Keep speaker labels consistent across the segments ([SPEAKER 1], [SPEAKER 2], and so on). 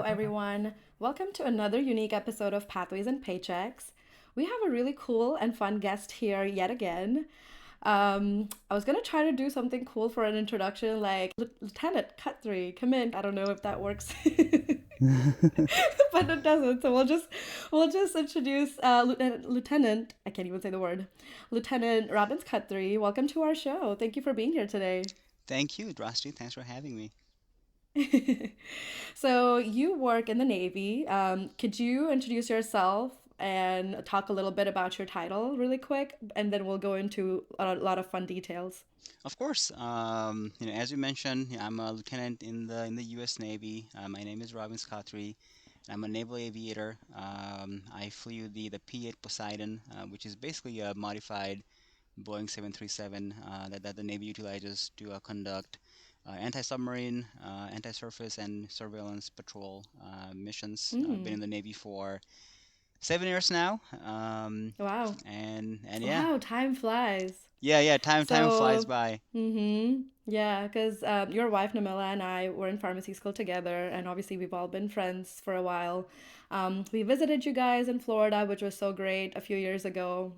[SPEAKER 1] everyone. Welcome to another unique episode of Pathways and Paychecks. We have a really cool and fun guest here yet again. I was gonna try to do something cool for an introduction, like Lieutenant Cut Three, come in. I don't know if that works, but it doesn't. So we'll just introduce Lieutenant. I can't even say the word. Lieutenant Robbins Cut Three. Welcome to our show. Thank you for being here today.
[SPEAKER 2] Thank you, Drasti. Thanks for having me.
[SPEAKER 1] So you work in the Navy. Could you introduce yourself and talk a little bit about your title really quick, and then we'll go into a lot of fun details.
[SPEAKER 2] Of course, as you mentioned, I'm a lieutenant in the U.S. Navy. My name is Robin Scottry. I'm a naval aviator. I flew the P-8 Poseidon, which is basically a modified Boeing 737 that the Navy utilizes to conduct anti-submarine, anti-surface, and surveillance patrol missions. I've been
[SPEAKER 1] Mm.
[SPEAKER 2] in the Navy for 7 years now,
[SPEAKER 1] Wow.
[SPEAKER 2] and yeah,
[SPEAKER 1] Wow, time flies.
[SPEAKER 2] yeah. Time flies
[SPEAKER 1] So,
[SPEAKER 2] by.
[SPEAKER 1] yeah, because your wife Namila and I were in pharmacy school together, and obviously we've all been friends for a while. We visited you guys in Florida, which was so great a few years ago.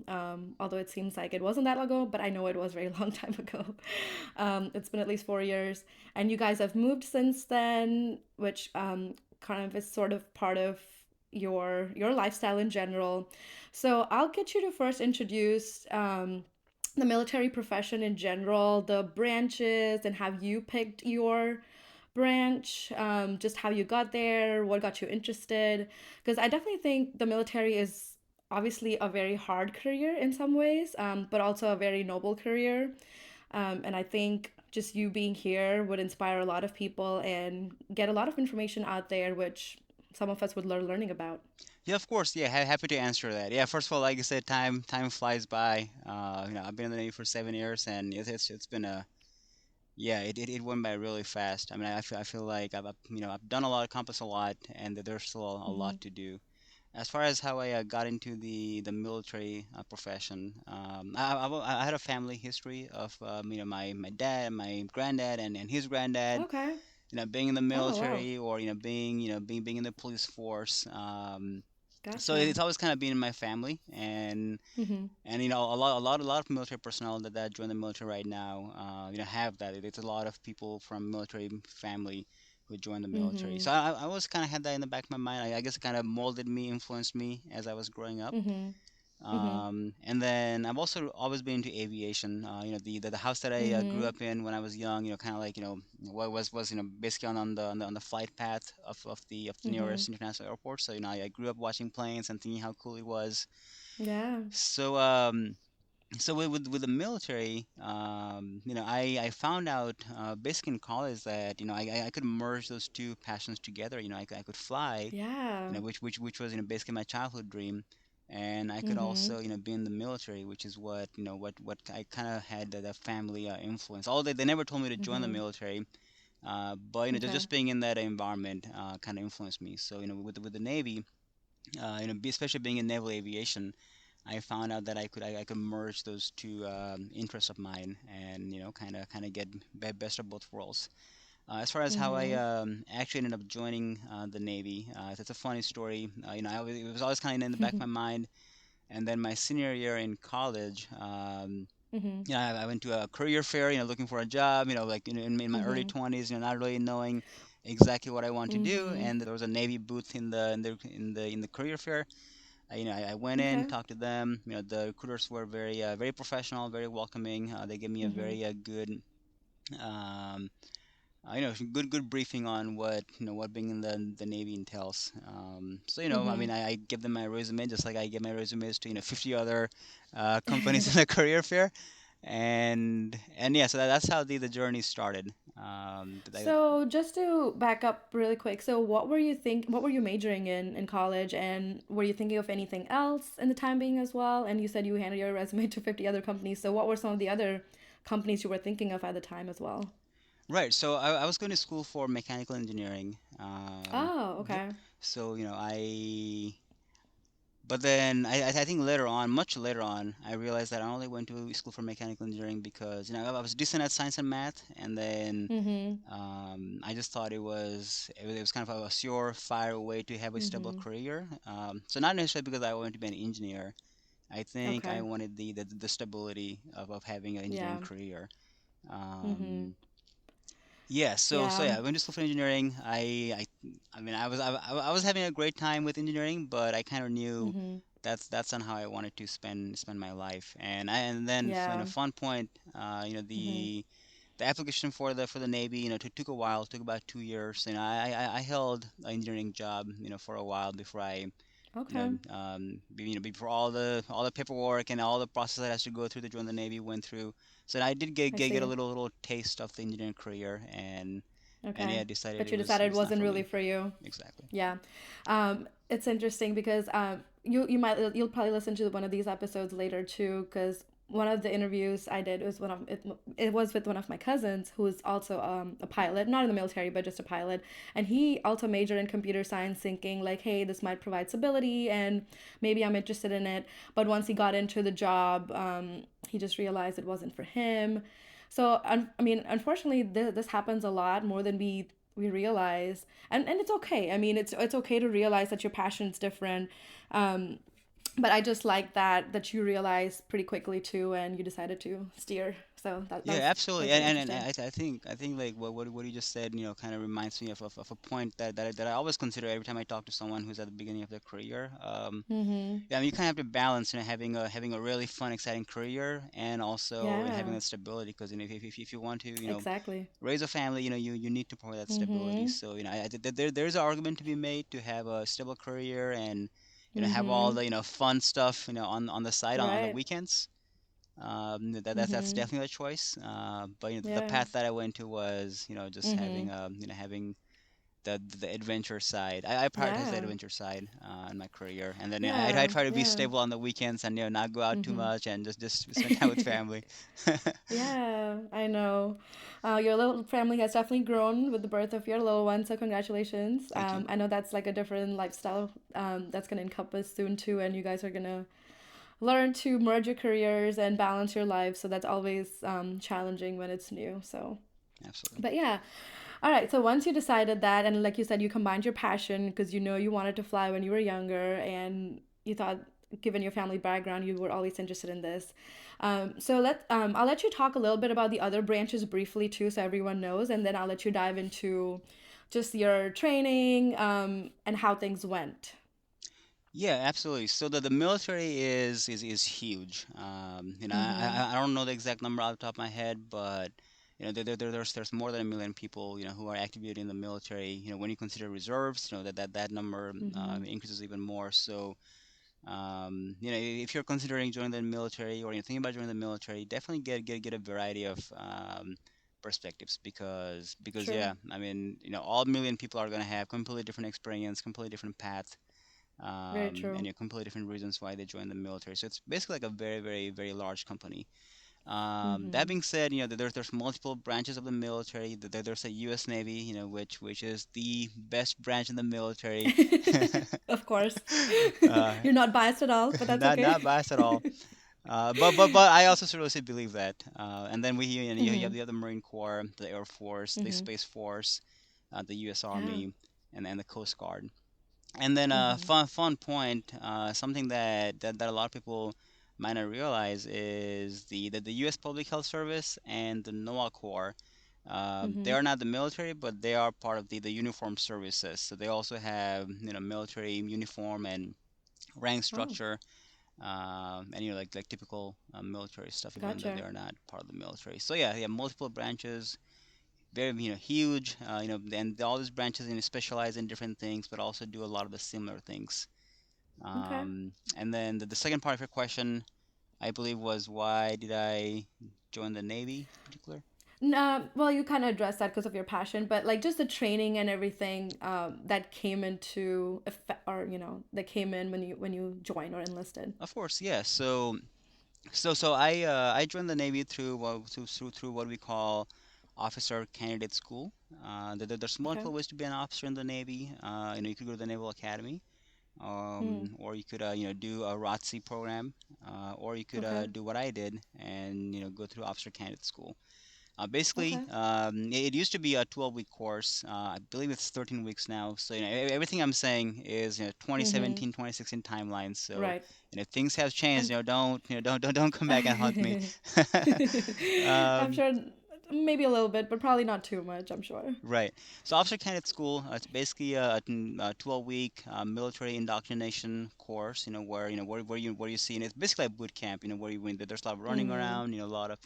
[SPEAKER 1] Although it seems like it wasn't that long ago, but I know it was a very long time ago. It's been at least 4 years, and you guys have moved since then, which kind of is sort of part of your lifestyle in general. So I'll get you to first introduce the military profession in general, the branches, and how you picked your branch, just how you got there, what got you interested. Because I definitely think the military is obviously a very hard career in some ways, but also a very noble career. And I think just you being here would inspire a lot of people and get a lot of information out there, which some of us would learn learning about.
[SPEAKER 2] Yeah, of course. Yeah, happy to answer that. Yeah, first of all, like I said, time flies by. I've been in the Navy for 7 years, and it's been a yeah, it went by really fast. I mean, I feel like I've done a lot, accomplished a lot, and that there's still a
[SPEAKER 1] Hmm.
[SPEAKER 2] lot to do. As far as how I got into the military profession, I had a family history of my dad, my granddad, and his granddad,
[SPEAKER 1] Okay.
[SPEAKER 2] being in the
[SPEAKER 1] Oh, wow.
[SPEAKER 2] military or being in the police force. So
[SPEAKER 1] Gotcha.
[SPEAKER 2] it's always kind of been in my family,
[SPEAKER 1] Hmm.
[SPEAKER 2] and a lot of military personnel that join the military right now, have that. It's a lot of people from military family who join the military.
[SPEAKER 1] Hmm.
[SPEAKER 2] So I always kind of had that in the back of my mind. I guess it kind of molded me, influenced me as I was growing up.
[SPEAKER 1] Mhm. Mhm.
[SPEAKER 2] And then I've also always been into aviation. The house that I grew
[SPEAKER 1] Mhm.
[SPEAKER 2] up in when I was young, kind of like what was basically on the flight path of the
[SPEAKER 1] Mhm.
[SPEAKER 2] nearest international airport. So I grew up watching planes and thinking how cool it was.
[SPEAKER 1] Yeah.
[SPEAKER 2] So with the military, I found out basically in college that I could merge those two passions together. I could fly,
[SPEAKER 1] Yeah.
[SPEAKER 2] which was basically my childhood dream, and I could
[SPEAKER 1] Mhm.
[SPEAKER 2] also be in the military, which is what I kind of had that family influence. Although they never told me to join the
[SPEAKER 1] Mhm.
[SPEAKER 2] military, but
[SPEAKER 1] Okay.
[SPEAKER 2] just being in that environment kind of influenced me. So with the Navy, especially being in naval aviation, I found out that I could merge those two interests of mine and kind of get best of both worlds. As far as how I
[SPEAKER 1] Mhm.
[SPEAKER 2] actually ended up joining the Navy, it's a funny story. It was always kind of in the back of my mind. And then my senior year in college,
[SPEAKER 1] Mhm.
[SPEAKER 2] I went to a career fair, looking for a job, like in my early
[SPEAKER 1] Mhm.
[SPEAKER 2] 20s, not really knowing exactly what I want to do.
[SPEAKER 1] Mhm.
[SPEAKER 2] And there was a Navy booth in the career fair. I went in,
[SPEAKER 1] Okay.
[SPEAKER 2] talked to them. The recruiters were very professional, very welcoming. They gave me a
[SPEAKER 1] Mhm.
[SPEAKER 2] very good um, good briefing on what being in the Navy entails. I
[SPEAKER 1] Mhm.
[SPEAKER 2] mean, I give them my resume just like I give my resumes to 50 other companies in the career fair, and yeah, so that's how the journey started.
[SPEAKER 1] So just to back up really quick, so what were you majoring in college, and were you thinking of anything else in the time being as well? And you said you handed your resume to 50 other companies. So what were some of the other companies you were thinking of at the time as well?
[SPEAKER 2] Right. So I was going to school for mechanical engineering.
[SPEAKER 1] Oh,
[SPEAKER 2] Yep.
[SPEAKER 1] okay.
[SPEAKER 2] So I But then I think later on, much later on, I realized that I only went to school for mechanical engineering because I was decent at science and math, and then
[SPEAKER 1] Mhm.
[SPEAKER 2] I just thought it was kind of a surefire way to have a stable
[SPEAKER 1] Mhm.
[SPEAKER 2] career. So not necessarily because I wanted to be an engineer. I think I
[SPEAKER 1] Okay.
[SPEAKER 2] wanted the stability of having an engineering
[SPEAKER 1] Yeah.
[SPEAKER 2] career.
[SPEAKER 1] Mhm.
[SPEAKER 2] Um, yeah, so
[SPEAKER 1] Yeah.
[SPEAKER 2] yeah, I went to school for engineering. I mean, I was having a great time with engineering, but I kind of knew
[SPEAKER 1] Mhm.
[SPEAKER 2] that's not how I wanted to spend my life. And then
[SPEAKER 1] Yeah.
[SPEAKER 2] fun point,
[SPEAKER 1] Mhm.
[SPEAKER 2] the application for the Navy, took a while, took about 2 years. I held an engineering job, for a while before I,
[SPEAKER 1] Okay.
[SPEAKER 2] before all the paperwork and all the process that has to go through to join the Navy went through. So I did
[SPEAKER 1] I
[SPEAKER 2] get a
[SPEAKER 1] see.
[SPEAKER 2] little taste of the engineering career, and
[SPEAKER 1] Okay.
[SPEAKER 2] yeah, decided
[SPEAKER 1] But
[SPEAKER 2] it
[SPEAKER 1] you
[SPEAKER 2] was it
[SPEAKER 1] decided it
[SPEAKER 2] was not
[SPEAKER 1] wasn't
[SPEAKER 2] for
[SPEAKER 1] really
[SPEAKER 2] me.
[SPEAKER 1] for you.
[SPEAKER 2] Exactly.
[SPEAKER 1] Yeah. It's interesting because you'll probably listen to one of these episodes later too, because one of the interviews I did was it was with one of my cousins who is also a pilot, not in the military but just a pilot, and he also majored in computer science, thinking like, hey, this might provide stability and maybe I'm interested in it. But once he got into the job, he just realized it wasn't for him. So I mean, unfortunately, this happens a lot more than we realize, and it's okay. I mean, it's okay to realize that your passion's different. um but I just like that you realize pretty quickly too, and you decided to steer. So
[SPEAKER 2] Yeah, absolutely.
[SPEAKER 1] that's
[SPEAKER 2] And
[SPEAKER 1] interesting.
[SPEAKER 2] I think like what you just said, kind of reminds me of a point that I always consider every time I talk to someone who's at the beginning of their career.
[SPEAKER 1] Mm-hmm.
[SPEAKER 2] Yeah, I mean, you kind of have to balance, having a really fun, exciting career and also having
[SPEAKER 1] Yeah,
[SPEAKER 2] that stability. Because if you want to,
[SPEAKER 1] exactly.
[SPEAKER 2] raise a family, you need to provide that stability.
[SPEAKER 1] Mm-hmm.
[SPEAKER 2] So there's an argument to be made to have a stable career and have all
[SPEAKER 1] Mm-hmm.
[SPEAKER 2] the fun stuff on the side on the
[SPEAKER 1] Right.
[SPEAKER 2] weekends. That's
[SPEAKER 1] Mm-hmm.
[SPEAKER 2] definitely a choice. But the
[SPEAKER 1] Yeah.
[SPEAKER 2] path that I went to was just
[SPEAKER 1] Mm-hmm.
[SPEAKER 2] having the adventure side. I prioritize the
[SPEAKER 1] Yeah.
[SPEAKER 2] adventure side in my career, and then I
[SPEAKER 1] Yeah.
[SPEAKER 2] try to be
[SPEAKER 1] Yeah.
[SPEAKER 2] stable on the weekends and not go out too
[SPEAKER 1] Mm-hmm.
[SPEAKER 2] much and just spend time with family.
[SPEAKER 1] Yeah, I know. Your little family has definitely grown with the birth of your little one, so congratulations.
[SPEAKER 2] Thank you.
[SPEAKER 1] I know that's like a different lifestyle that's going to encompass soon too, and you guys are going to learn to merge your careers and balance your lives. So that's always challenging when it's new. So,
[SPEAKER 2] Absolutely.
[SPEAKER 1] but yeah. All right, so once you decided that, and like you said, you combined your passion because you know you wanted to fly when you were younger, and you thought, given your family background, you were always interested in this. I'll let you talk a little bit about the other branches briefly too, so everyone knows, and then I'll let you dive into just your training and how things went.
[SPEAKER 2] Yeah, absolutely. So the military is huge.
[SPEAKER 1] Mm-hmm.
[SPEAKER 2] I don't know the exact number off the top of my head, but there's more than 1 million people who are active duty in the military. When you consider reserves, that number
[SPEAKER 1] Mm-hmm.
[SPEAKER 2] increases even more. So if you're considering joining the military or you're thinking about joining the military, definitely get a variety of perspectives because
[SPEAKER 1] True.
[SPEAKER 2] yeah, I mean all 1 million people are gonna have completely different experience, completely different path,
[SPEAKER 1] Very
[SPEAKER 2] and
[SPEAKER 1] true.
[SPEAKER 2] completely different reasons why they join the military. So it's basically like a very, very, very large company. That
[SPEAKER 1] Mm-hmm.
[SPEAKER 2] being said, there's multiple branches of the military. There's a U.S. Navy, which is the best branch in the military.
[SPEAKER 1] Of course.
[SPEAKER 2] uh,
[SPEAKER 1] You're not biased at all, but that's okay.
[SPEAKER 2] not biased at all. But I also seriously believe that. And then you
[SPEAKER 1] Mm-hmm.
[SPEAKER 2] have the Marine Corps, the Air Force, the
[SPEAKER 1] Mm-hmm.
[SPEAKER 2] Space Force, the U.S.
[SPEAKER 1] Yeah.
[SPEAKER 2] Army, and the Coast Guard. And then
[SPEAKER 1] Mm-hmm.
[SPEAKER 2] fun point, something that a lot of people might not realize is the U.S. Public Health Service and the NOAA Corps. They
[SPEAKER 1] Mm-hmm.
[SPEAKER 2] are not the military, but they are part of the uniformed services. So they also have military uniform and rank
[SPEAKER 1] Oh,
[SPEAKER 2] structure, and like typical military stuff, even though they
[SPEAKER 1] gotcha.
[SPEAKER 2] are not part of the military. So yeah, multiple branches, very huge, and all these branches specialize in different things but also do a lot of the similar things.
[SPEAKER 1] Okay.
[SPEAKER 2] And then the second part of your question, I believe, was why did I join the Navy in particular?
[SPEAKER 1] Well, you kind of addressed that because of your passion, but like just the training and everything that came into effect, or that came in when you joined or enlisted.
[SPEAKER 2] Of course, yeah. So I joined the Navy through what we call officer candidate school. There's
[SPEAKER 1] Okay.
[SPEAKER 2] multiple ways to be an officer in the Navy. You could go to the Naval Academy.
[SPEAKER 1] Mm.
[SPEAKER 2] or you could do a ROTC program, or you could
[SPEAKER 1] Okay.
[SPEAKER 2] do what I did and go through officer candidate school. Basically,
[SPEAKER 1] Okay.
[SPEAKER 2] it used to be a 12-week course. I believe it's 13 weeks now. So everything I'm saying is 2017, 2016 timelines. So
[SPEAKER 1] Right.
[SPEAKER 2] if things have changed,
[SPEAKER 1] And
[SPEAKER 2] don't come back and haunt me.
[SPEAKER 1] I'm
[SPEAKER 2] um,
[SPEAKER 1] sure maybe a little bit, but probably not too much, I'm sure.
[SPEAKER 2] right. So officer candidate school, it's basically a 12-week military indoctrination course. Where where you see, and it's basically a boot camp. Where there's a lot of running
[SPEAKER 1] Mm-hmm.
[SPEAKER 2] around. A lot of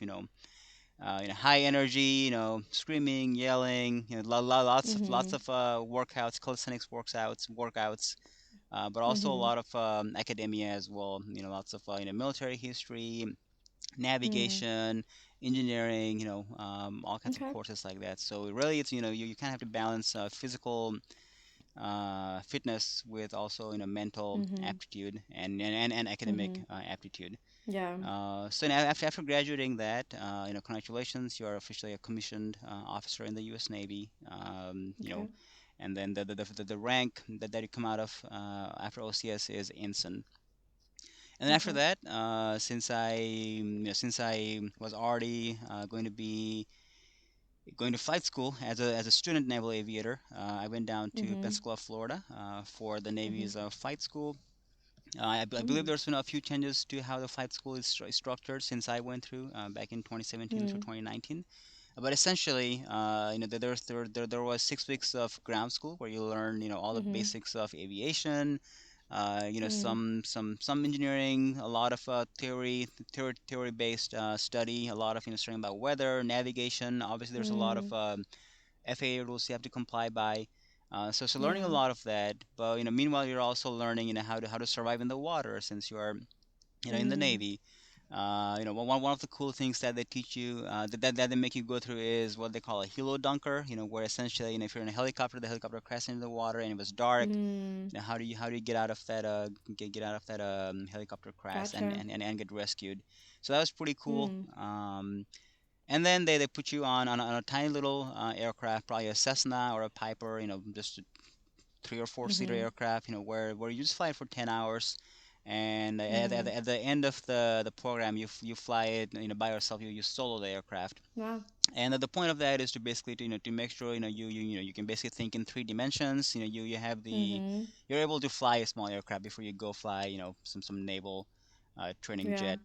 [SPEAKER 2] high energy, screaming, yelling, lots
[SPEAKER 1] Mm-hmm.
[SPEAKER 2] of workouts, calisthenics workouts, but also a
[SPEAKER 1] Mm-hmm.
[SPEAKER 2] lot of academia as well. Lots of military history,
[SPEAKER 1] Mm.
[SPEAKER 2] navigation, engineering, all kinds of
[SPEAKER 1] Okay.
[SPEAKER 2] courses like that. So really, it's you kind of have to balance physical fitness with also mental
[SPEAKER 1] Mm-hmm.
[SPEAKER 2] aptitude and academic
[SPEAKER 1] Mm-hmm.
[SPEAKER 2] aptitude.
[SPEAKER 1] Yeah.
[SPEAKER 2] So now after graduating that, congratulations, you are officially a commissioned officer in the U.S. Navy.
[SPEAKER 1] Okay.
[SPEAKER 2] And then the rank that you come out of after OCS is ensign. And then after
[SPEAKER 1] Okay.
[SPEAKER 2] that, since I was already going to be going to flight school as a student naval aviator, I went down to
[SPEAKER 1] Mm-hmm.
[SPEAKER 2] Pensacola, Florida, for the
[SPEAKER 1] Mm-hmm.
[SPEAKER 2] Navy's flight school. I believe
[SPEAKER 1] Mm.
[SPEAKER 2] there's been a few changes to how the flight school is structured since I went through back in 2017 to
[SPEAKER 1] Mm.
[SPEAKER 2] 2019. But essentially, there was 6 weeks of ground school where you learn, all the
[SPEAKER 1] Mm-hmm.
[SPEAKER 2] basics of aviation,
[SPEAKER 1] Mm.
[SPEAKER 2] some engineering, a lot of theory based study, a lot of studying about weather, navigation. Obviously, there's a lot of
[SPEAKER 1] Mm.
[SPEAKER 2] FAA rules you have to comply by. So learning a
[SPEAKER 1] Yeah.
[SPEAKER 2] lot of that, but meanwhile you're also learning how to survive in the water since you are in the
[SPEAKER 1] Mm.
[SPEAKER 2] Navy. One of the cool things that they teach you that they make you go through is what they call a helo dunker. Where essentially if you're in a helicopter, the helicopter crashes into the water and it was dark.
[SPEAKER 1] Mm.
[SPEAKER 2] How do you get out of that get out of that helicopter crash
[SPEAKER 1] Gotcha.
[SPEAKER 2] and get rescued. So that was pretty cool.
[SPEAKER 1] Mm.
[SPEAKER 2] And then they put you on a tiny little aircraft, probably a Cessna or a Piper, just a 3 or 4 seater
[SPEAKER 1] Mm-hmm.
[SPEAKER 2] aircraft, where you just fly it for 10 hours. And
[SPEAKER 1] Mm.
[SPEAKER 2] at the end of the program, you fly it, by yourself. You solo the aircraft.
[SPEAKER 1] Wow.
[SPEAKER 2] And the point of that is to basically to make sure you can basically think in 3 dimensions. You have
[SPEAKER 1] Mm-hmm.
[SPEAKER 2] you're able to fly a small aircraft before you go fly some naval training
[SPEAKER 1] Yeah.
[SPEAKER 2] jet.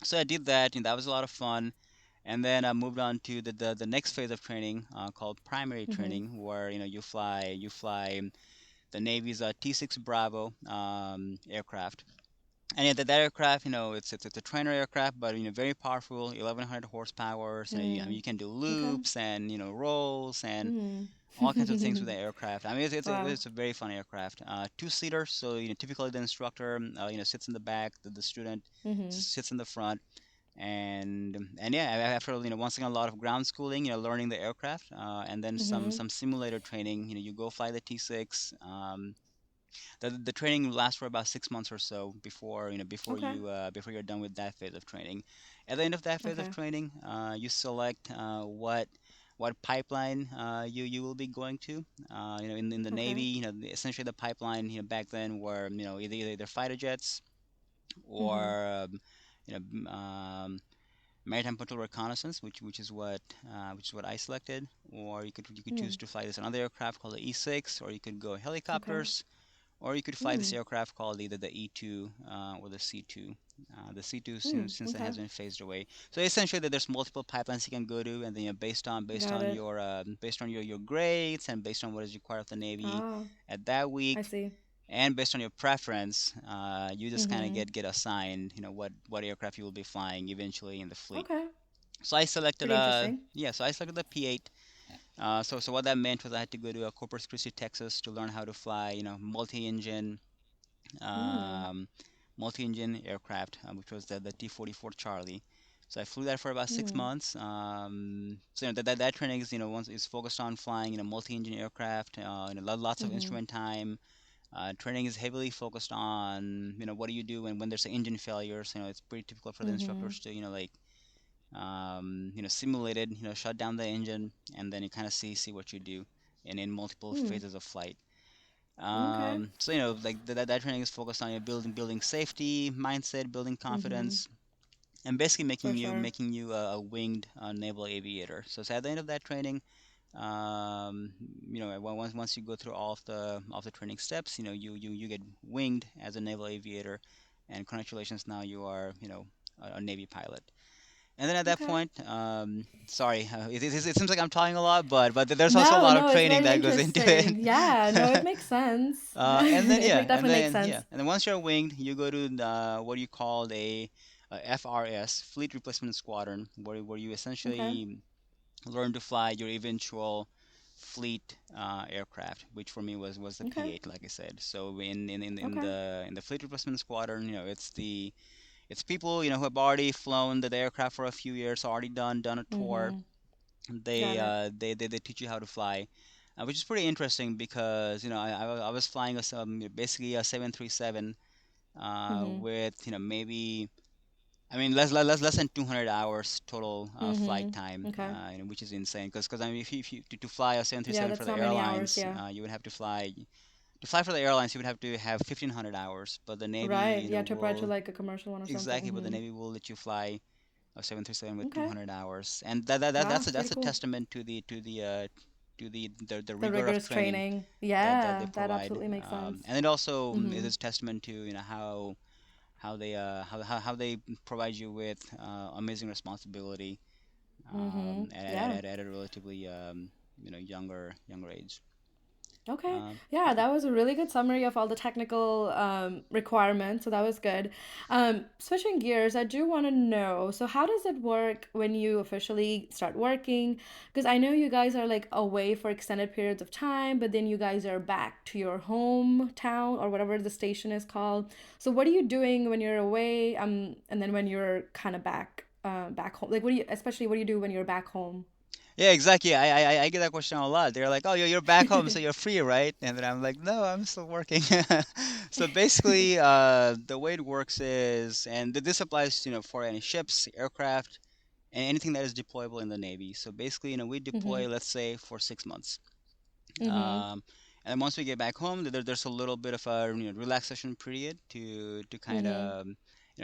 [SPEAKER 2] So I did that, and that was a lot of fun. And then I moved on to the next phase of training called primary
[SPEAKER 1] Mm-hmm.
[SPEAKER 2] training, where you fly the Navy's T6 Bravo aircraft. And yeah, that aircraft, it's a trainer aircraft, but very powerful, 1100 horsepower. I mean,
[SPEAKER 1] Mm.
[SPEAKER 2] you can do
[SPEAKER 1] Okay.
[SPEAKER 2] loops and rolls and
[SPEAKER 1] Mm.
[SPEAKER 2] all kinds of things with the aircraft. I mean,
[SPEAKER 1] Wow.
[SPEAKER 2] it's a very fun aircraft. Two-seater, so typically the instructor, sits in the back, the student
[SPEAKER 1] Mm-hmm.
[SPEAKER 2] sits in the front, and yeah, after once again a lot of ground schooling, learning the aircraft, and then some
[SPEAKER 1] Mm-hmm.
[SPEAKER 2] some simulator training. You go fly the T6. The training lasts for about 6 months or so before
[SPEAKER 1] Okay.
[SPEAKER 2] before you're done with that phase of training. At the end of that phase of
[SPEAKER 1] Okay.
[SPEAKER 2] training, you select what pipeline you will be going to. In the Navy,
[SPEAKER 1] Okay.
[SPEAKER 2] essentially the pipeline back then were either fighter jets
[SPEAKER 1] Mm-hmm.
[SPEAKER 2] or maritime patrol reconnaissance, which is what I selected, or you could choose
[SPEAKER 1] Mm.
[SPEAKER 2] to fly this another aircraft called the E6, or you could go
[SPEAKER 1] Okay.
[SPEAKER 2] helicopters, or you could fly this
[SPEAKER 1] Mm.
[SPEAKER 2] aircraft called either the E2 or the C2. The C2
[SPEAKER 1] Mm.
[SPEAKER 2] since it
[SPEAKER 1] Okay.
[SPEAKER 2] has been phased away. So essentially, there's multiple pipelines you can go to, and then based
[SPEAKER 1] Got
[SPEAKER 2] on
[SPEAKER 1] it.
[SPEAKER 2] your grades and based on what is required of the Navy
[SPEAKER 1] Ah,
[SPEAKER 2] at that
[SPEAKER 1] I
[SPEAKER 2] week,
[SPEAKER 1] see.
[SPEAKER 2] and based on your preference, you just kind of
[SPEAKER 1] Mm-hmm.
[SPEAKER 2] get assigned, what aircraft you will be flying eventually in the fleet.
[SPEAKER 1] Okay.
[SPEAKER 2] So I selected
[SPEAKER 1] Pretty interesting.
[SPEAKER 2] the P8. So what that meant was I had to go to Corpus Christi, Texas, to learn how to fly,
[SPEAKER 1] Mm.
[SPEAKER 2] um, multi-engine aircraft, which was the T-44 Charlie. So I flew that for about six
[SPEAKER 1] Mm.
[SPEAKER 2] months. So that training is once is focused on flying multi-engine aircraft. Lots of
[SPEAKER 1] Mm-hmm.
[SPEAKER 2] instrument time. Training is heavily focused on what do you do when there's an engine failure. So it's pretty typical for the
[SPEAKER 1] Mm-hmm.
[SPEAKER 2] instructors to like simulated shut down the engine, and then you kind of see what you do in multiple
[SPEAKER 1] Mm.
[SPEAKER 2] phases of flight.
[SPEAKER 1] Okay.
[SPEAKER 2] So like that training is focused on building safety, mindset, building
[SPEAKER 1] Mm-hmm.
[SPEAKER 2] confidence, and basically
[SPEAKER 1] For
[SPEAKER 2] making you
[SPEAKER 1] sure.
[SPEAKER 2] making you a winged naval aviator. So at the end of that training, um, once you go through all of the training steps, you get winged as a naval aviator, and congratulations, now you are a Navy pilot. And then at that
[SPEAKER 1] Okay.
[SPEAKER 2] point, sorry, it seems like I'm talking a lot, but there's also a
[SPEAKER 1] No,
[SPEAKER 2] lot of
[SPEAKER 1] no, it's
[SPEAKER 2] training
[SPEAKER 1] very
[SPEAKER 2] that goes into it.
[SPEAKER 1] interesting. Yeah, no, it makes sense.
[SPEAKER 2] And then
[SPEAKER 1] It
[SPEAKER 2] yeah, and
[SPEAKER 1] definitely makes
[SPEAKER 2] then yeah,
[SPEAKER 1] sense.
[SPEAKER 2] and then once you're winged, you go to what you call a FRS, Fleet Replacement Squadron, where you
[SPEAKER 1] Okay.
[SPEAKER 2] essentially learn to fly your eventual fleet aircraft, which for me was the
[SPEAKER 1] Okay.
[SPEAKER 2] P8, like I said. So in
[SPEAKER 1] Okay.
[SPEAKER 2] the Fleet Replacement Squadron, it's people who have already flown the aircraft for a few years, already done a tour.
[SPEAKER 1] Mm-hmm.
[SPEAKER 2] They
[SPEAKER 1] Got it.
[SPEAKER 2] uh they they, they teach you how to fly, which is pretty interesting because I was flying basically a 737
[SPEAKER 1] Mm-hmm.
[SPEAKER 2] with maybe, I mean, less than 200 hours total flight
[SPEAKER 1] Mm-hmm.
[SPEAKER 2] time,
[SPEAKER 1] Okay.
[SPEAKER 2] which is insane. Because I mean, if you to fly a
[SPEAKER 1] Yeah,
[SPEAKER 2] 737 for
[SPEAKER 1] that's
[SPEAKER 2] the
[SPEAKER 1] not many hours.
[SPEAKER 2] airlines,
[SPEAKER 1] Yeah.
[SPEAKER 2] you would have to fly for the airlines. You would have to have 1,500 hours, but the Navy,
[SPEAKER 1] Right. Yeah, compared to
[SPEAKER 2] will
[SPEAKER 1] like a commercial one or something.
[SPEAKER 2] exactly, but the
[SPEAKER 1] Mm-hmm.
[SPEAKER 2] Navy will let you fly a 737 with
[SPEAKER 1] Okay.
[SPEAKER 2] 200 hours, and that's
[SPEAKER 1] Wow,
[SPEAKER 2] a
[SPEAKER 1] pretty
[SPEAKER 2] that's a
[SPEAKER 1] cool.
[SPEAKER 2] testament to the
[SPEAKER 1] The
[SPEAKER 2] rigor of
[SPEAKER 1] rigorous
[SPEAKER 2] training
[SPEAKER 1] training.
[SPEAKER 2] that they
[SPEAKER 1] Yeah, that
[SPEAKER 2] provide,
[SPEAKER 1] absolutely makes sense.
[SPEAKER 2] and it also is
[SPEAKER 1] Mm-hmm.
[SPEAKER 2] a testament to how they provide you with amazing responsibility
[SPEAKER 1] Mm-hmm. Yeah.
[SPEAKER 2] at a relatively younger age.
[SPEAKER 1] Okay.
[SPEAKER 2] Um,
[SPEAKER 1] Yeah,
[SPEAKER 2] yeah.
[SPEAKER 1] that was a really good summary of all the technical requirements. So that was good. Switching gears, I do want to know, so how does it work when you officially start working? Because I know you guys are like away for extended periods of time, but then you guys are back to your hometown or whatever the station is called. So what are you doing when you're away? And then when you're kind of back home? Like especially what do you do when you're back home?
[SPEAKER 2] Yeah, exactly. I get that question a lot. They're like, "Oh, you're back home, so you're free, right?" And then I'm like, "No, I'm still working." So basically, the way it works is, and this applies, for any ships, aircraft, and anything that is deployable in the Navy. So basically, we
[SPEAKER 1] Mm-hmm.
[SPEAKER 2] deploy, let's say, for 6 months.
[SPEAKER 1] Mm-hmm.
[SPEAKER 2] Um, and then once we get back home, there's a little bit of a relaxation period to kind
[SPEAKER 1] Mm-hmm.
[SPEAKER 2] of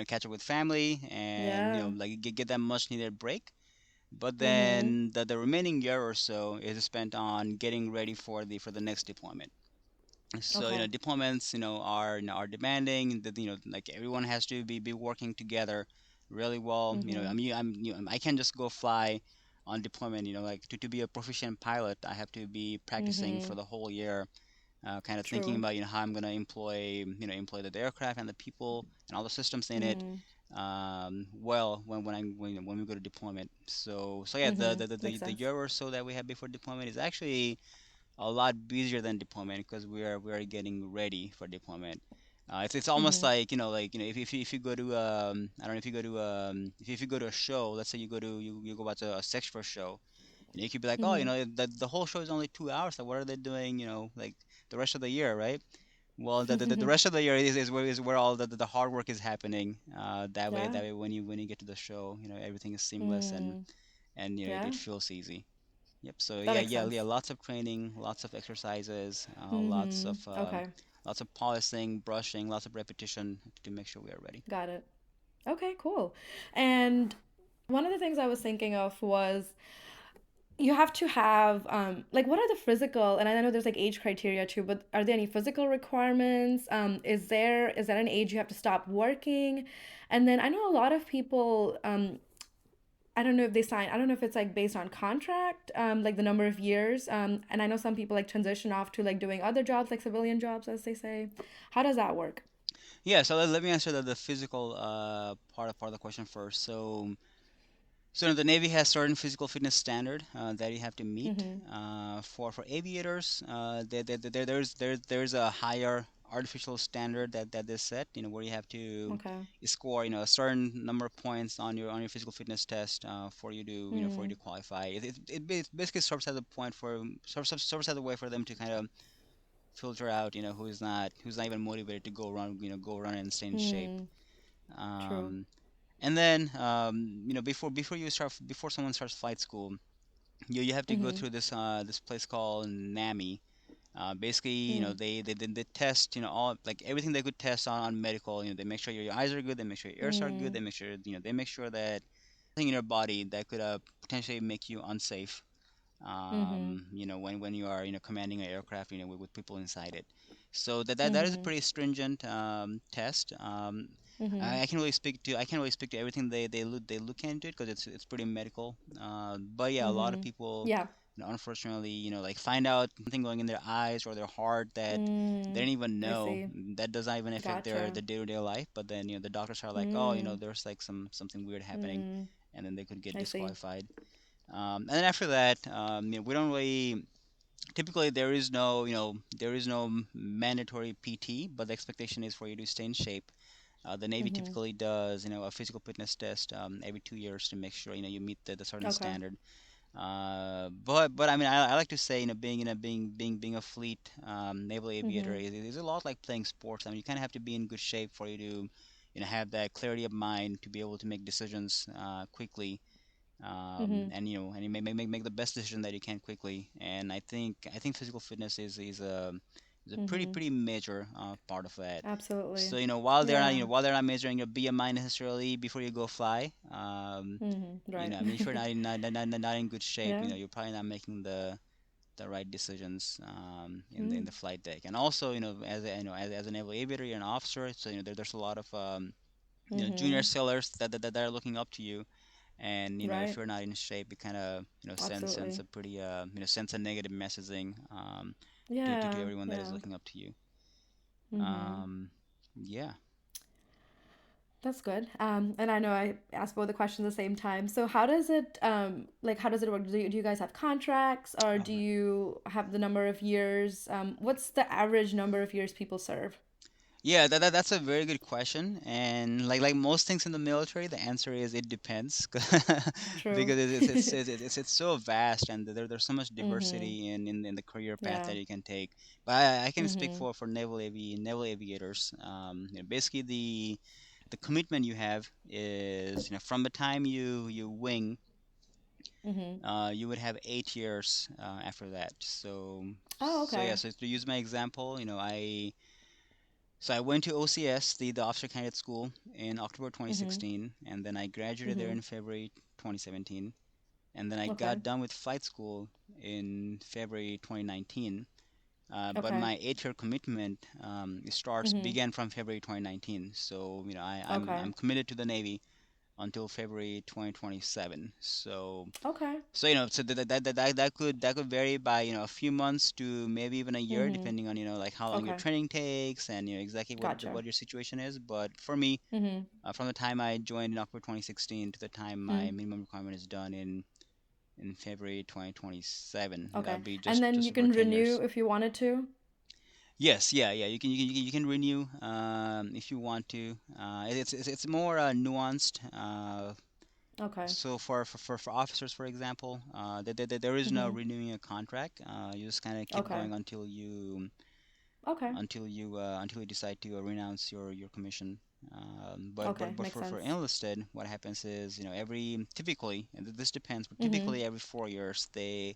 [SPEAKER 2] catch up with family and
[SPEAKER 1] Yeah.
[SPEAKER 2] like get that much needed break. But
[SPEAKER 1] Mm-hmm.
[SPEAKER 2] then the remaining year or so is spent on getting ready for the next deployment. So
[SPEAKER 1] Okay.
[SPEAKER 2] deployments are demanding. That like everyone has to be working together really well.
[SPEAKER 1] Mm-hmm.
[SPEAKER 2] I can't just go fly on deployment. Like to be a proficient pilot, I have to be practicing
[SPEAKER 1] Mm-hmm.
[SPEAKER 2] for the whole year, kind of thinking
[SPEAKER 1] True.
[SPEAKER 2] about how I'm gonna employ the aircraft and the people and all the systems in it.
[SPEAKER 1] Mm-hmm.
[SPEAKER 2] Well, when we go to deployment. So yeah,
[SPEAKER 1] Mm-hmm. Makes
[SPEAKER 2] the
[SPEAKER 1] sense.
[SPEAKER 2] year or so that we have before deployment is actually a lot busier than deployment because we are getting ready for deployment. It's almost
[SPEAKER 1] Mm-hmm.
[SPEAKER 2] like if you go to I don't know, if you go to if you go to a show, let's say you go watch a sex for show, and you could be like, oh,
[SPEAKER 1] Mm-hmm.
[SPEAKER 2] the whole show is only 2 hours, so what are they doing, like the rest of the year, right? Well, the rest of the year is where all the hard work is happening.
[SPEAKER 1] Yeah.
[SPEAKER 2] That way when you get to the show, everything is seamless,
[SPEAKER 1] Mm.
[SPEAKER 2] and it
[SPEAKER 1] Yeah.
[SPEAKER 2] feels easy. Yep. So
[SPEAKER 1] That
[SPEAKER 2] yeah,
[SPEAKER 1] makes
[SPEAKER 2] yeah, yeah.
[SPEAKER 1] sense.
[SPEAKER 2] Lots of training, lots of exercises,
[SPEAKER 1] Mm-hmm. Okay.
[SPEAKER 2] lots of polishing, brushing, lots of repetition to make sure we are ready.
[SPEAKER 1] Got it. Okay, cool. And one of the things I was thinking of was you have to have like what are the physical, and I know there's like age criteria too, but are there any physical requirements? Is there an age you have to stop working? And then I know a lot of people I don't know if they sign. I don't know if it's like based on contract, like the number of years. And I know some people like transition off to like doing other jobs, like civilian jobs, as they say. How does that work?
[SPEAKER 2] Yeah. So let me answer the physical part of the question first. So the Navy has certain physical fitness standard that you have to meet.
[SPEAKER 1] Mm-hmm.
[SPEAKER 2] For aviators, there's a higher artificial standard that is set. Where you have to
[SPEAKER 1] Okay.
[SPEAKER 2] score a certain number of points on your physical fitness test for you
[SPEAKER 1] Hmm.
[SPEAKER 2] to qualify. It basically serves as a point for serves as a way for them to kind of filter out who's not even motivated to go run and stay in shape.
[SPEAKER 1] Hmm. True.
[SPEAKER 2] Um, and then before someone starts flight school, you have to go
[SPEAKER 1] Mm-hmm.
[SPEAKER 2] through this place called NAMI, Basically,
[SPEAKER 1] Mm.
[SPEAKER 2] they test, all like everything they could test on medical. They make sure your eyes are good, they make sure your ears are good,
[SPEAKER 1] Mm.
[SPEAKER 2] they make sure, they make sure that nothing in your body that could potentially make you unsafe.
[SPEAKER 1] Mhm.
[SPEAKER 2] When you are, commanding an aircraft, with people inside it. So that is a
[SPEAKER 1] Mhm.
[SPEAKER 2] pretty stringent test.
[SPEAKER 1] Mhm.
[SPEAKER 2] I can't really speak to everything they look into it because it's pretty medical. But yeah, a lot of
[SPEAKER 1] Mhm.
[SPEAKER 2] people,
[SPEAKER 1] Yeah.
[SPEAKER 2] unfortunately, like find out something going in their eyes or their heart that they
[SPEAKER 1] Mm.
[SPEAKER 2] didn't even
[SPEAKER 1] I
[SPEAKER 2] know,
[SPEAKER 1] see.
[SPEAKER 2] that does not even affect
[SPEAKER 1] Gotcha.
[SPEAKER 2] their day-to-day life. But then, the doctors are like, oh,
[SPEAKER 1] Mm.
[SPEAKER 2] there's like something weird happening,
[SPEAKER 1] Mm.
[SPEAKER 2] and then they could get
[SPEAKER 1] I see.
[SPEAKER 2] disqualified. And then after that, we don't really typically there is no mandatory PT, but the expectation is for you to stay in shape. The Navy
[SPEAKER 1] Mhm.
[SPEAKER 2] typically does a physical fitness test every 2 years to make sure you meet the certain
[SPEAKER 1] Okay.
[SPEAKER 2] standard. But I mean I like to say being a fleet naval aviator
[SPEAKER 1] Mhm.
[SPEAKER 2] is a lot like playing sports. I mean you kind of have to be in good shape for you to have that clarity of mind to be able to make decisions quickly,
[SPEAKER 1] Mhm.
[SPEAKER 2] and you make the best decision that you can quickly. And I think physical fitness is a pretty
[SPEAKER 1] Mhm.
[SPEAKER 2] pretty major part of that.
[SPEAKER 1] Absolutely.
[SPEAKER 2] So while they're not
[SPEAKER 1] Yeah.
[SPEAKER 2] measuring your BMI necessarily before you go fly,
[SPEAKER 1] Mhm. Right.
[SPEAKER 2] I mean if you're not in good shape,
[SPEAKER 1] Yeah.
[SPEAKER 2] you're probably not making the right decisions in
[SPEAKER 1] Mm.
[SPEAKER 2] the flight deck. And also, as a naval aviator, you're an officer, so there's a lot of junior
[SPEAKER 1] Mhm.
[SPEAKER 2] sailors that are looking up to you. And if
[SPEAKER 1] Right.
[SPEAKER 2] you're not in shape, it kind of sends
[SPEAKER 1] Absolutely.
[SPEAKER 2] a pretty sends a negative messaging to
[SPEAKER 1] Yeah.
[SPEAKER 2] everyone that is
[SPEAKER 1] Yeah.
[SPEAKER 2] looking up to you.
[SPEAKER 1] Mhm.
[SPEAKER 2] um yeah.
[SPEAKER 1] That's good. And I know I asked both the questions at the same time. So how does it like how does it work? Do you guys have contracts or
[SPEAKER 2] All
[SPEAKER 1] do
[SPEAKER 2] right.
[SPEAKER 1] you have the number of years? What's the average number of years people serve?
[SPEAKER 2] Yeah, that's a very good question. And like most things in the military, the answer is it depends,
[SPEAKER 1] True.
[SPEAKER 2] because it's so vast, and there's so much
[SPEAKER 1] Mhm.
[SPEAKER 2] diversity in the career path
[SPEAKER 1] Yeah.
[SPEAKER 2] that you can take. But I can speak
[SPEAKER 1] Mhm.
[SPEAKER 2] for naval aviators. Basically the commitment you have is, from the time you wing,
[SPEAKER 1] Mhm.
[SPEAKER 2] you would have 8 years after that.
[SPEAKER 1] Oh,
[SPEAKER 2] So yeah,
[SPEAKER 1] okay.
[SPEAKER 2] so to use my example, I went to OCS, the Officer Candidate School, in October
[SPEAKER 1] Mhm.
[SPEAKER 2] 2016, and then I graduated there
[SPEAKER 1] Mhm.
[SPEAKER 2] in February 2017, and then I
[SPEAKER 1] Okay.
[SPEAKER 2] got done with flight school in February 2019. But
[SPEAKER 1] Okay.
[SPEAKER 2] my 8-year commitment starts
[SPEAKER 1] Mhm.
[SPEAKER 2] began from February 2019. So I'm
[SPEAKER 1] Okay.
[SPEAKER 2] committed to the Navy until February 2027. So
[SPEAKER 1] Okay.
[SPEAKER 2] so that could vary by a few months to maybe even a year,
[SPEAKER 1] Mhm.
[SPEAKER 2] depending on like how long your
[SPEAKER 1] Okay.
[SPEAKER 2] training takes and exactly
[SPEAKER 1] Gotcha.
[SPEAKER 2] what your situation is. But for me,
[SPEAKER 1] Mhm.
[SPEAKER 2] from the time I joined in October 2016 to the time my
[SPEAKER 1] Mhm.
[SPEAKER 2] minimum requirement is done in February 2027, that'll
[SPEAKER 1] Okay.
[SPEAKER 2] be
[SPEAKER 1] And then
[SPEAKER 2] just
[SPEAKER 1] you
[SPEAKER 2] over
[SPEAKER 1] can
[SPEAKER 2] 10
[SPEAKER 1] renew
[SPEAKER 2] years.
[SPEAKER 1] if you wanted to.
[SPEAKER 2] Yes, yeah. You can renew if you want to. It's more nuanced.
[SPEAKER 1] Okay.
[SPEAKER 2] So for officers, for example, there is no
[SPEAKER 1] Mhm.
[SPEAKER 2] renewing a contract. You just kind of keep
[SPEAKER 1] Okay.
[SPEAKER 2] going
[SPEAKER 1] Okay.
[SPEAKER 2] until you decide to renounce your commission. But
[SPEAKER 1] Okay.
[SPEAKER 2] but
[SPEAKER 1] Makes
[SPEAKER 2] for
[SPEAKER 1] sense.
[SPEAKER 2] enlisted, what happens is, every typically, and this depends, but
[SPEAKER 1] Mhm.
[SPEAKER 2] typically every 4 years they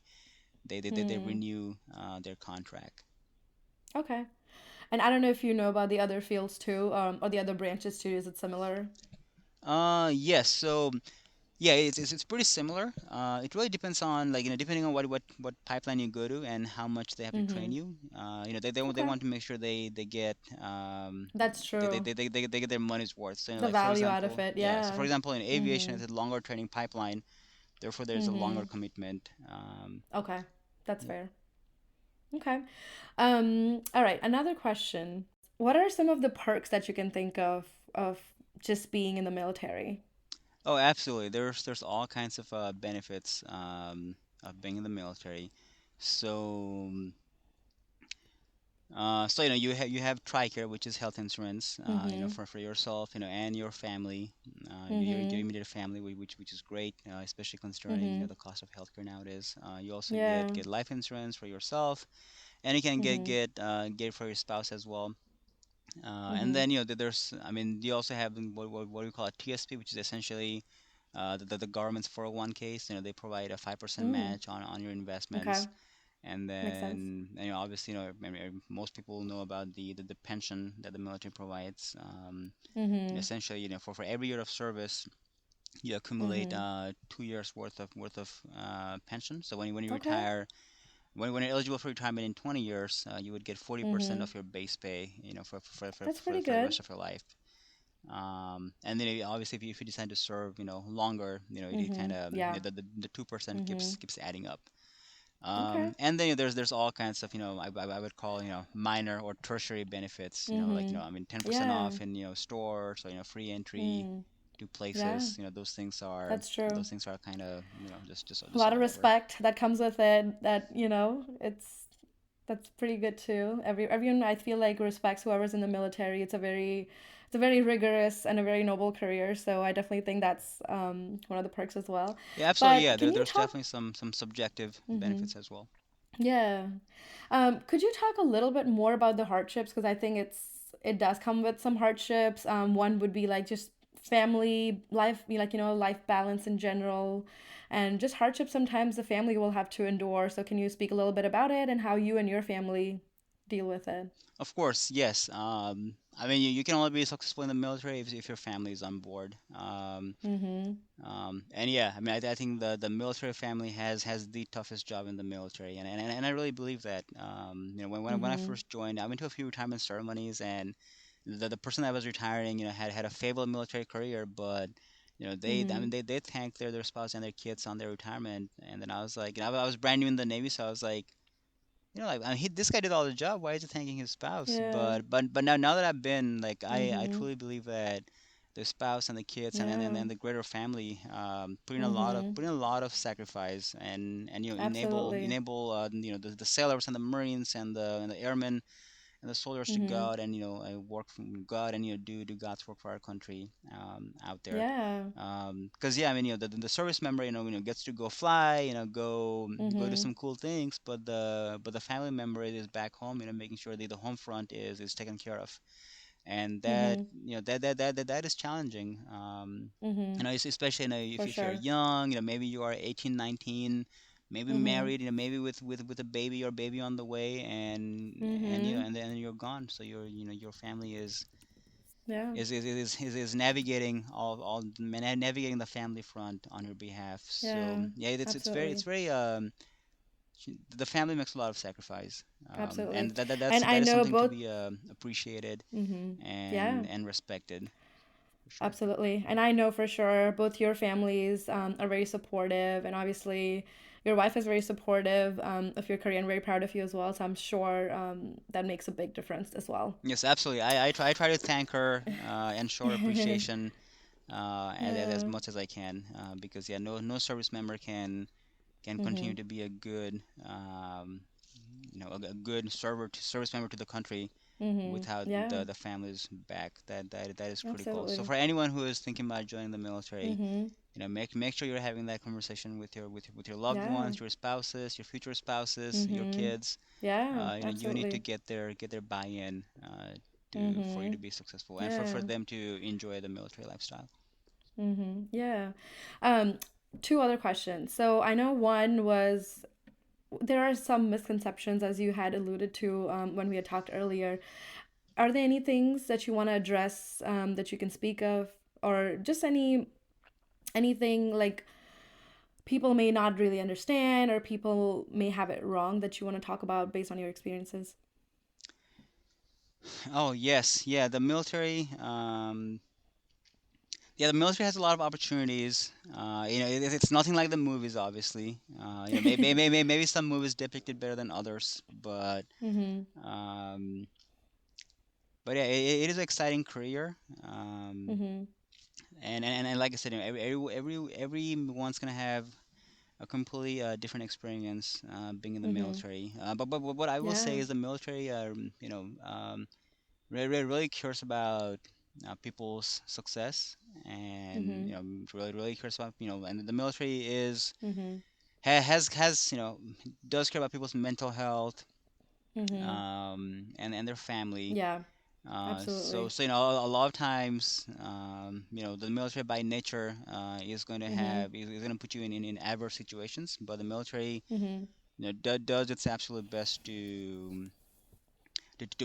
[SPEAKER 1] Hmm.
[SPEAKER 2] renew their contract.
[SPEAKER 1] Okay. And I don't know if you know about the other fields too, or the other branches too. Is it similar?
[SPEAKER 2] Yes. So yeah, it's pretty similar. It really depends on, like, depending on what pipeline you go to and how much they have to train
[SPEAKER 1] Mm-hmm.
[SPEAKER 2] you. They
[SPEAKER 1] Okay.
[SPEAKER 2] want to make sure they get
[SPEAKER 1] That's true.
[SPEAKER 2] they get their money's worth. So,
[SPEAKER 1] The
[SPEAKER 2] like, for
[SPEAKER 1] value out of
[SPEAKER 2] example,
[SPEAKER 1] it.
[SPEAKER 2] yeah. So for
[SPEAKER 1] Yeah.
[SPEAKER 2] example, in aviation,
[SPEAKER 1] Mm-hmm.
[SPEAKER 2] it's a longer training pipeline. Therefore, there's a longer
[SPEAKER 1] Mm-hmm.
[SPEAKER 2] commitment.
[SPEAKER 1] Okay. That's
[SPEAKER 2] Yep.
[SPEAKER 1] fair. Okay. All right. Another question. What are some of the perks that you can think of just being in the military?
[SPEAKER 2] Oh, absolutely. There's all kinds of benefits of being in the military. So you have TRICARE, which is health insurance,
[SPEAKER 1] Mm-hmm.
[SPEAKER 2] for yourself, and your family, your
[SPEAKER 1] Mm-hmm.
[SPEAKER 2] immediate family, which is great, especially considering
[SPEAKER 1] Mm-hmm.
[SPEAKER 2] the cost of healthcare nowadays. You also get
[SPEAKER 1] Yeah.
[SPEAKER 2] get life insurance for yourself, and you can get
[SPEAKER 1] Mm-hmm.
[SPEAKER 2] get it for your spouse as well. And
[SPEAKER 1] Mm-hmm.
[SPEAKER 2] then, there's, I mean, you also have what we call a TSP, which is essentially the government's 401ks. They provide a 5%
[SPEAKER 1] Mm.
[SPEAKER 2] match on your
[SPEAKER 1] Okay.
[SPEAKER 2] investments. And
[SPEAKER 1] Makes sense.
[SPEAKER 2] then, obviously, I mean, most people know about the pension that the military provides.
[SPEAKER 1] Mhm.
[SPEAKER 2] Essentially, for every year of service, you accumulate
[SPEAKER 1] Mhm.
[SPEAKER 2] 2 years worth of pension. So when you
[SPEAKER 1] Okay.
[SPEAKER 2] retire, when you're eligible for retirement in 20 years, you would get 40%
[SPEAKER 1] Mhm.
[SPEAKER 2] of your base pay,
[SPEAKER 1] That's pretty
[SPEAKER 2] for the
[SPEAKER 1] good.
[SPEAKER 2] rest of your life. And then obviously if you decide to serve, longer, you kind
[SPEAKER 1] Mhm.
[SPEAKER 2] of,
[SPEAKER 1] Yeah.
[SPEAKER 2] the 2% keeps
[SPEAKER 1] Mhm.
[SPEAKER 2] keeps adding up.
[SPEAKER 1] Okay.
[SPEAKER 2] And then there's all kinds of, I would call, minor or tertiary benefits, like,
[SPEAKER 1] Mhm.
[SPEAKER 2] I mean, 10%
[SPEAKER 1] Yeah.
[SPEAKER 2] off in, stores, or, free entry
[SPEAKER 1] Mm.
[SPEAKER 2] to
[SPEAKER 1] Yeah.
[SPEAKER 2] places,
[SPEAKER 1] That's true.
[SPEAKER 2] those things are kind of,
[SPEAKER 1] A
[SPEAKER 2] just
[SPEAKER 1] lot of
[SPEAKER 2] all over.
[SPEAKER 1] respect that comes with it. That that's pretty good too. Everyone I feel like respects whoever's in the military. It's a very rigorous and a very noble career. So I definitely think that's one of the perks as well.
[SPEAKER 2] Yeah, absolutely. Yeah,
[SPEAKER 1] But can you
[SPEAKER 2] there's
[SPEAKER 1] talk?
[SPEAKER 2] definitely some subjective
[SPEAKER 1] Hmm.
[SPEAKER 2] benefits as well.
[SPEAKER 1] Yeah. Could you talk a little bit more about the hardships? Because I think it does come with some hardships. One would be like just family life, like life balance in general, and just hardships sometimes the family will have to endure. So can you speak a little bit about it and how you and your family deal with it?
[SPEAKER 2] Of course, yes. I mean, you can only be successful in the military if your family is on board.
[SPEAKER 1] Mm-hmm.
[SPEAKER 2] And yeah, I mean, I think the military family has the toughest job in the military, and I really believe that. When I
[SPEAKER 1] Mm-hmm.
[SPEAKER 2] first joined, I went to a few retirement ceremonies, and the person that was retiring, had a favorable military career, but I
[SPEAKER 1] Mm-hmm.
[SPEAKER 2] mean, they thanked their spouse and their kids on their retirement, and then I was like, I was brand new in the Navy, so I was like, like, I mean, this guy did all the job. Why is he thanking his spouse?
[SPEAKER 1] Yeah.
[SPEAKER 2] But now that I've been, like, I
[SPEAKER 1] Mm-hmm.
[SPEAKER 2] truly believe that the spouse and the kids
[SPEAKER 1] Yeah.
[SPEAKER 2] and the greater family,
[SPEAKER 1] Mm-hmm.
[SPEAKER 2] putting a lot of sacrifice, and
[SPEAKER 1] Absolutely.
[SPEAKER 2] enable, the sailors and the Marines and the airmen and the soldiers to
[SPEAKER 1] Mm-hmm.
[SPEAKER 2] go out and, work from God, and, do God's work for our country, out there.
[SPEAKER 1] Yeah.
[SPEAKER 2] Because yeah, I mean, the service member, gets to go fly, go do
[SPEAKER 1] Mm-hmm.
[SPEAKER 2] some cool things, but the family member is back home, making sure that the home front is taken care of, and that
[SPEAKER 1] Mm-hmm.
[SPEAKER 2] that is challenging.
[SPEAKER 1] Mm-hmm.
[SPEAKER 2] Especially,
[SPEAKER 1] For
[SPEAKER 2] if you're
[SPEAKER 1] sure.
[SPEAKER 2] young, maybe you are 18, 19, maybe
[SPEAKER 1] Mm-hmm.
[SPEAKER 2] married, maybe with a baby or baby on the way,
[SPEAKER 1] Mm-hmm.
[SPEAKER 2] and then you're gone, so your family
[SPEAKER 1] Yeah.
[SPEAKER 2] is navigating navigating the family front on your behalf. So
[SPEAKER 1] Yeah.
[SPEAKER 2] yeah, it's
[SPEAKER 1] Absolutely.
[SPEAKER 2] very the family makes a lot of sacrifice,
[SPEAKER 1] Absolutely.
[SPEAKER 2] and
[SPEAKER 1] And I
[SPEAKER 2] that is
[SPEAKER 1] know
[SPEAKER 2] something to
[SPEAKER 1] both.
[SPEAKER 2] be appreciated
[SPEAKER 1] Mm-hmm. Yeah.
[SPEAKER 2] and respected, for sure.
[SPEAKER 1] Absolutely. And I know for sure both your families are very supportive, and obviously your wife is very supportive of your career and very proud of you as well. So I'm sure that makes a big difference as well.
[SPEAKER 2] Yes, absolutely. I try to thank her, and show her appreciation, as
[SPEAKER 1] Yeah.
[SPEAKER 2] much as I can, because yeah, no service member can continue
[SPEAKER 1] Mhm.
[SPEAKER 2] to be a good, a good service member to the country
[SPEAKER 1] Mhm.
[SPEAKER 2] without
[SPEAKER 1] Yeah.
[SPEAKER 2] the family's back. That is critical. So
[SPEAKER 1] Absolutely.
[SPEAKER 2] for anyone who is thinking about joining the military,
[SPEAKER 1] Mhm.
[SPEAKER 2] make sure you're having that conversation with your loved
[SPEAKER 1] Yeah.
[SPEAKER 2] ones, your spouses, your future spouses, your
[SPEAKER 1] Mhm.
[SPEAKER 2] kids.
[SPEAKER 1] Yeah.
[SPEAKER 2] You need to
[SPEAKER 1] Absolutely.
[SPEAKER 2] get their buy-in, to for you to
[SPEAKER 1] Mhm.
[SPEAKER 2] be successful, and for
[SPEAKER 1] Yeah.
[SPEAKER 2] them to enjoy the military lifestyle.
[SPEAKER 1] Yeah. Um, two other questions. So I know one was there are some misconceptions as you had alluded to when we had talked earlier. Are there any things that you want to address that you can speak of, or just anything like people may not really understand, or people may have it wrong that you want to talk about based on your experiences?
[SPEAKER 2] Oh yes, yeah, the military. Yeah, the military has a lot of opportunities. It's nothing like the movies, obviously. Maybe some movies depicted better than others,
[SPEAKER 1] Mhm.
[SPEAKER 2] um, but yeah, it is an exciting career.
[SPEAKER 1] Mhm.
[SPEAKER 2] And like I said, everyone's gonna have a completely different experience, being in the
[SPEAKER 1] Mhm.
[SPEAKER 2] military. But what I will say
[SPEAKER 1] Yeah.
[SPEAKER 2] is the military, really cares about, people's success, and
[SPEAKER 1] Mhm.
[SPEAKER 2] really cares about, and the military is
[SPEAKER 1] Mhm.
[SPEAKER 2] has does care about people's mental health,
[SPEAKER 1] Mhm.
[SPEAKER 2] and their family.
[SPEAKER 1] Yeah.
[SPEAKER 2] So
[SPEAKER 1] Absolutely.
[SPEAKER 2] a lot of times, the military by nature, is going to
[SPEAKER 1] Mhm.
[SPEAKER 2] put you in adverse situations, but the military
[SPEAKER 1] Mhm.
[SPEAKER 2] does its absolute best to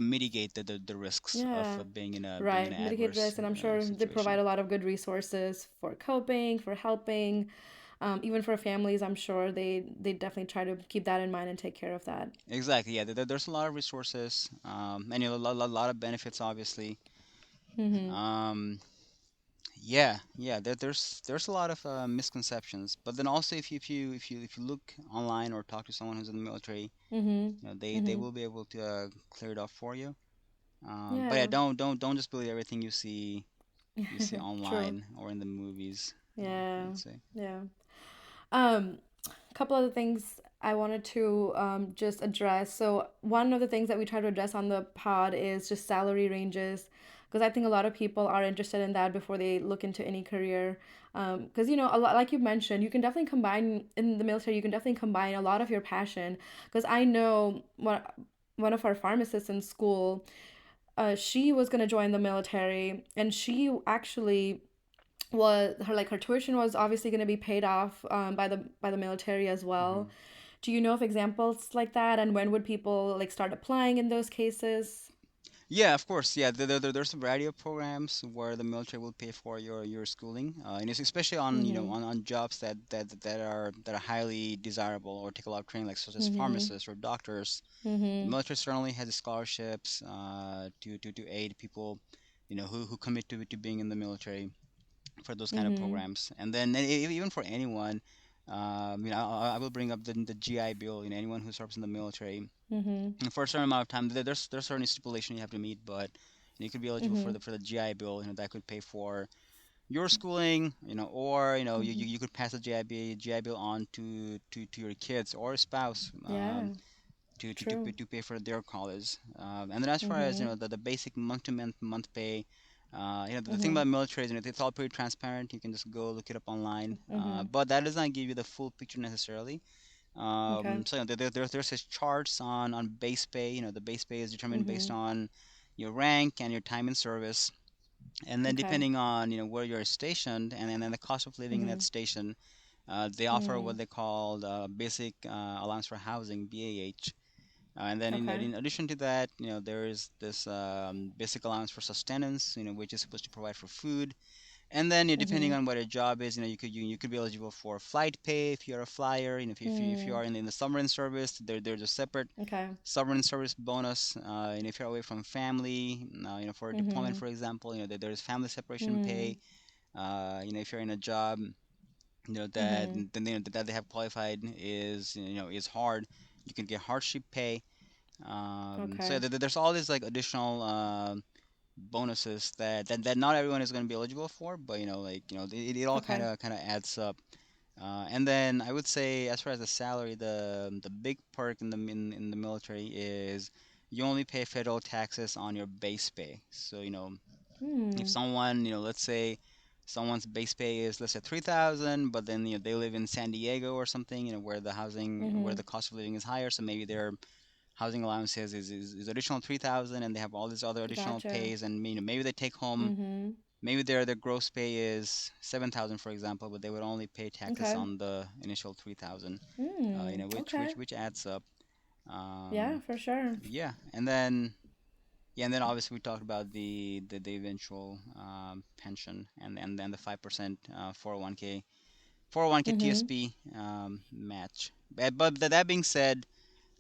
[SPEAKER 2] mitigate the risks of
[SPEAKER 1] Yeah.
[SPEAKER 2] being in a
[SPEAKER 1] Right. Mitigate
[SPEAKER 2] adverse
[SPEAKER 1] risk, and I'm sure they provide
[SPEAKER 2] situation.
[SPEAKER 1] a lot of good resources for coping, for helping, even for families. I'm sure they definitely try to keep that in mind and take care of that.
[SPEAKER 2] Exactly. Yeah. There's a lot of resources, and a lot of benefits, obviously.
[SPEAKER 1] Mhm.
[SPEAKER 2] Um, yeah, yeah. There's a lot of misconceptions, but then also if you look online or talk to someone who's in the military,
[SPEAKER 1] Mhm.
[SPEAKER 2] they
[SPEAKER 1] Mhm.
[SPEAKER 2] will be able to clear it up for you. But yeah,
[SPEAKER 1] Yeah.
[SPEAKER 2] don't just believe everything you see
[SPEAKER 1] True.
[SPEAKER 2] online or in the movies. I
[SPEAKER 1] Yeah.
[SPEAKER 2] would say.
[SPEAKER 1] Yeah. Um, a couple other things I wanted to just address. So, one of the things that we try to address on the pod is just salary ranges, because I think a lot of people are interested in that before they look into any career. Because, you know, a lot, like you mentioned, you can definitely combine in the military, you can definitely combine a lot of your passion. Because I know one of our pharmacists in school, she was going to join the military, and she actually was her like her tuition was obviously going to be paid off by the military as
[SPEAKER 2] hmm
[SPEAKER 1] well. Do you know of examples like that, and when would people like start applying in those cases?
[SPEAKER 2] Yeah, of course. Yeah, there's a variety of programs where the military will pay for your schooling, and it's especially on
[SPEAKER 1] Mhm.
[SPEAKER 2] on jobs that are highly desirable or take a lot of training, like such as
[SPEAKER 1] Mhm.
[SPEAKER 2] pharmacists or doctors. The
[SPEAKER 1] Mhm.
[SPEAKER 2] military certainly has scholarships to aid people, who commit to being in the military for those kind of
[SPEAKER 1] Mhm.
[SPEAKER 2] programs. And then even for anyone, I will bring up the GI Bill. Anyone who serves in the military
[SPEAKER 1] Mhm.
[SPEAKER 2] and for a certain amount of time, there's certain stipulation you have to meet, but you could be eligible for
[SPEAKER 1] Mhm.
[SPEAKER 2] the GI Bill. That could pay for your schooling, or
[SPEAKER 1] Mhm.
[SPEAKER 2] you could pass the GI Bill on to your kids or spouse.
[SPEAKER 1] Yeah. True.
[SPEAKER 2] To pay for their college. And then as far as
[SPEAKER 1] Mhm.
[SPEAKER 2] the basic month pay, the thing
[SPEAKER 1] Mhm.
[SPEAKER 2] about military is it's all pretty transparent. You can just go look it up online.
[SPEAKER 1] Mhm.
[SPEAKER 2] But that does not give you the full picture necessarily.
[SPEAKER 1] Okay.
[SPEAKER 2] So there's this charts on base pay. The base pay is determined based
[SPEAKER 1] Mhm.
[SPEAKER 2] on your rank and your time in service, and then
[SPEAKER 1] Okay.
[SPEAKER 2] depending on where you're stationed and then the cost of living in that
[SPEAKER 1] Mhm.
[SPEAKER 2] station, they offer what
[SPEAKER 1] Mm.
[SPEAKER 2] they call basic allowance for housing (BAH). And then
[SPEAKER 1] Okay.
[SPEAKER 2] in addition to that, there is this basic allowance for sustenance, which is supposed to provide for food. And then depending
[SPEAKER 1] Mhm.
[SPEAKER 2] on what your job is, you could be eligible for flight pay if you're a flyer. If you
[SPEAKER 1] Mm.
[SPEAKER 2] are in the submarine service, there's a separate
[SPEAKER 1] Okay.
[SPEAKER 2] submarine service bonus. And if you're away from family, for deployment,
[SPEAKER 1] Mhm.
[SPEAKER 2] for example, there's family separation pay.
[SPEAKER 1] Mm.
[SPEAKER 2] If you're in a job, that
[SPEAKER 1] Mhm.
[SPEAKER 2] then that they have qualified is hard, you can get hardship pay. So
[SPEAKER 1] Okay.
[SPEAKER 2] there's all these like additional bonuses that not everyone is going to be eligible for, but it all
[SPEAKER 1] Okay.
[SPEAKER 2] kind of adds up. And then I would say, as far as the salary, the big perk in the military is you only pay federal taxes on your base pay. So if
[SPEAKER 1] Hmm.
[SPEAKER 2] someone, let's say someone's base pay is, let's say, 3,000, but then they live in San Diego or something, where
[SPEAKER 1] Mhm.
[SPEAKER 2] the cost of living is higher, so maybe their housing allowances is additional 3,000, and they have all these other additional
[SPEAKER 1] Gotcha.
[SPEAKER 2] pays, and maybe they take home,
[SPEAKER 1] Mhm.
[SPEAKER 2] maybe their gross pay is 7,000, for example, but they would only pay taxes
[SPEAKER 1] Okay.
[SPEAKER 2] on the initial 3,000,
[SPEAKER 1] Hmm. Okay.
[SPEAKER 2] which adds up.
[SPEAKER 1] Yeah,
[SPEAKER 2] um,
[SPEAKER 1] for sure.
[SPEAKER 2] yeah, and then obviously we talked about the eventual pension, and then the 5% 401k 401k
[SPEAKER 1] Mhm.
[SPEAKER 2] TSP match. But that being said,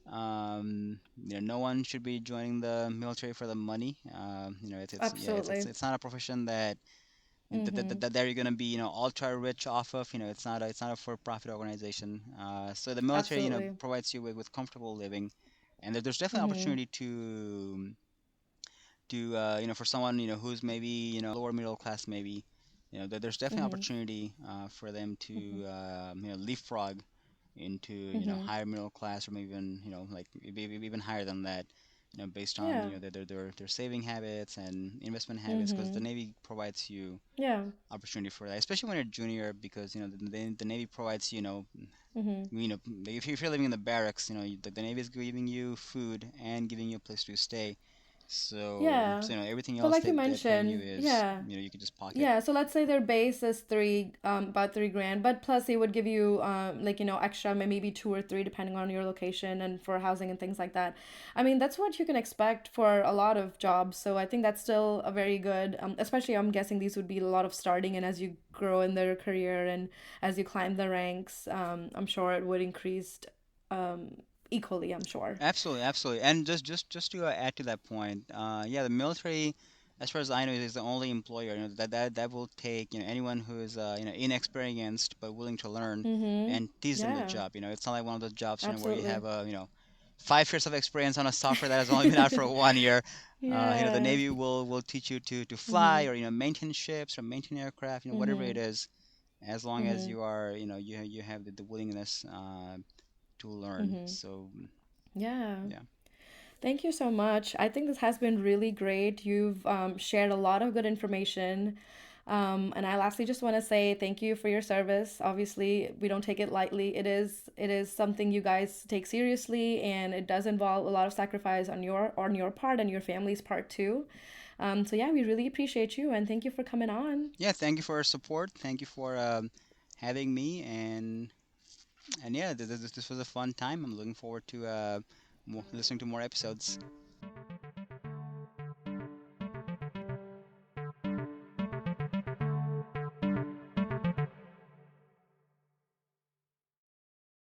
[SPEAKER 2] no one should be joining the military for the money.
[SPEAKER 1] Absolutely.
[SPEAKER 2] It's not a profession
[SPEAKER 1] Mhm.
[SPEAKER 2] that they're gonna be ultra rich off of. It's not a for-profit organization. So the military
[SPEAKER 1] Absolutely.
[SPEAKER 2] provides you with comfortable living, and there's definitely
[SPEAKER 1] Mhm.
[SPEAKER 2] opportunity to for someone who's maybe lower middle class, maybe there's definitely
[SPEAKER 1] Mhm.
[SPEAKER 2] opportunity for them to
[SPEAKER 1] Mhm.
[SPEAKER 2] leapfrog into
[SPEAKER 1] Mhm.
[SPEAKER 2] higher middle class, or maybe even like even higher than that, based on
[SPEAKER 1] Yeah.
[SPEAKER 2] their saving habits and investment habits, because the
[SPEAKER 1] Mhm.
[SPEAKER 2] Navy provides you
[SPEAKER 1] Yeah.
[SPEAKER 2] opportunity for that, especially when you're junior, because the Navy provides
[SPEAKER 1] Mhm.
[SPEAKER 2] if you're living in the barracks, the Navy is giving you food and giving you a place to stay. So
[SPEAKER 1] Yeah.
[SPEAKER 2] you know everything
[SPEAKER 1] But
[SPEAKER 2] else
[SPEAKER 1] like you
[SPEAKER 2] that they're paying you
[SPEAKER 1] mentioned,
[SPEAKER 2] is
[SPEAKER 1] yeah.
[SPEAKER 2] you could just pocket.
[SPEAKER 1] Yeah, so let's say their base is about 3 grand, but plus they would give you, like, extra, maybe two or three, depending on your location and for housing and things like that. I mean, that's what you can expect for a lot of jobs. So I think that's still a very good, especially I'm guessing these would be a lot of starting, and as you grow in their career and as you climb the ranks, I'm sure it would increase, equally, I'm sure.
[SPEAKER 2] Absolutely, absolutely. And just to add to that point, yeah, the military, as far as I know, is the only employer that will take anyone who is inexperienced but willing to learn
[SPEAKER 1] Mm-hmm.
[SPEAKER 2] and teach them the
[SPEAKER 1] Yeah,
[SPEAKER 2] job. It's not like one of those jobs where you
[SPEAKER 1] absolutely.
[SPEAKER 2] have 5 years of experience on a software that has only been out for 1 year. The
[SPEAKER 1] Yeah.
[SPEAKER 2] Navy will teach you to fly
[SPEAKER 1] Mm-hmm.
[SPEAKER 2] or maintain ships or maintain aircraft, whatever
[SPEAKER 1] Mm-hmm.
[SPEAKER 2] it is, as long as
[SPEAKER 1] Mm-hmm.
[SPEAKER 2] you are you have the willingness to learn.
[SPEAKER 1] Mm-hmm.
[SPEAKER 2] So
[SPEAKER 1] Yeah.
[SPEAKER 2] yeah.
[SPEAKER 1] Thank you so much. I think this has been really great. You've shared a lot of good information. And I lastly just want to say thank you for your service. Obviously, we don't take it lightly. It is something you guys take seriously, and it does involve a lot of sacrifice on your part and your family's part too. So yeah, we really appreciate you, and thank you for coming on.
[SPEAKER 2] Yeah, thank you for your support. Thank you for having me, and yeah, this was a fun time. I'm looking forward to listening to more episodes.